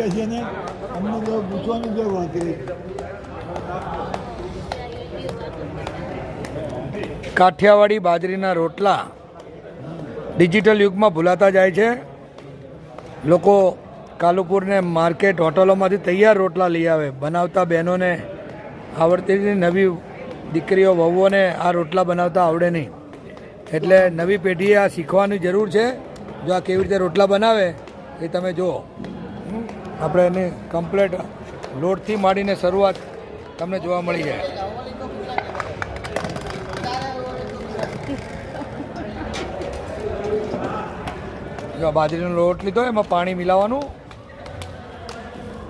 ગયા છે ને અમને તો પૂછવાનું જરૂર નથી. કાઠિયાવાડી બાજરીના રોટલા ડિજિટલ યુગમાં ભૂલાતા જાય છે. લોકો કાલુપુરને માર્કેટ હોટલોમાંથી તૈયાર રોટલા લઈ આવે. બનાવતા બહેનોને આવડતી નવી દીકરીઓ વહુઓને આ રોટલા બનાવતા આવડે નહીં. એટલે નવી પેઢીએ આ શીખવાની જરૂર છે. જો આ કેવી રીતે રોટલા બનાવે એ તમે જુઓ. આપણે એની કમ્પ્લેટ લોટથી માંડીને શરૂઆત તમને જોવા મળી જાય. જો બાજરીનો લોટ લીધો એમાં પાણી મિલાવવાનું.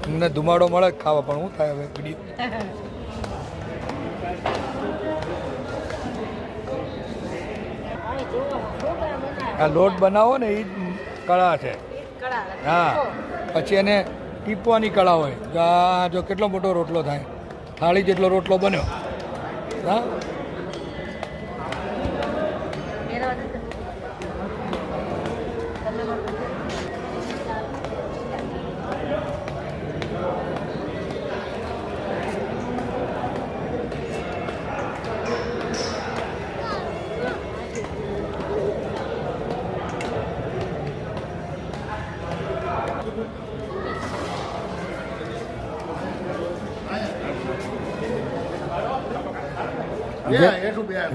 અમને ધુમાડો મળે ખાવા, પણ શું થાય હવે વિડીયો. આ લોટ બનાવો ને એ જ કળા છે. હા, પછી એને ટીપવાની કળા હોય. જો આ જો કેટલો મોટો રોટલો થાય, થાળી જેટલો રોટલો બન્યો. હા,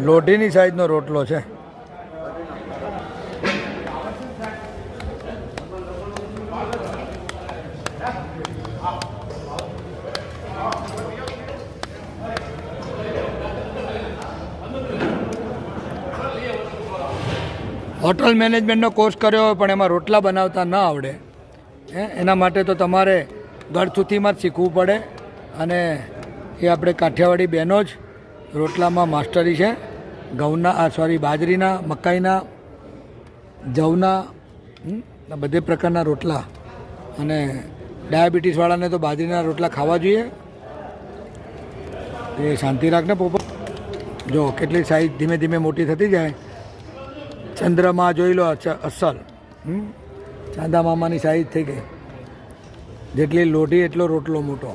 લોઢીની સાઈઝનો રોટલો છે. હોટલ મેનેજમેન્ટનો કોર્સ કર્યો હોય પણ એમાં રોટલા બનાવતા ન આવડે, એના માટે તો તમારે ગળથુથીમાં જ શીખવું પડે. અને એ આપણે કાઠિયાવાડી બહેનો જ રોટલામાં માસ્ટરી છે. ઘઉંના બાજરીના, મકાઈના, જવના, બધે પ્રકારના રોટલા. અને ડાયાબિટીસવાળાને તો બાજરીના રોટલા ખાવા જોઈએ. એ શાંતિ રાખને પોપટ. જો કેટલી સાઈઝ ધીમે ધીમે મોટી થતી જાય. ચંદ્રમા જોઈ લો, અસલ ચાંદા મામાની સાઈઝ થઈ ગઈ. જેટલી લોઢી એટલો રોટલો મોટો.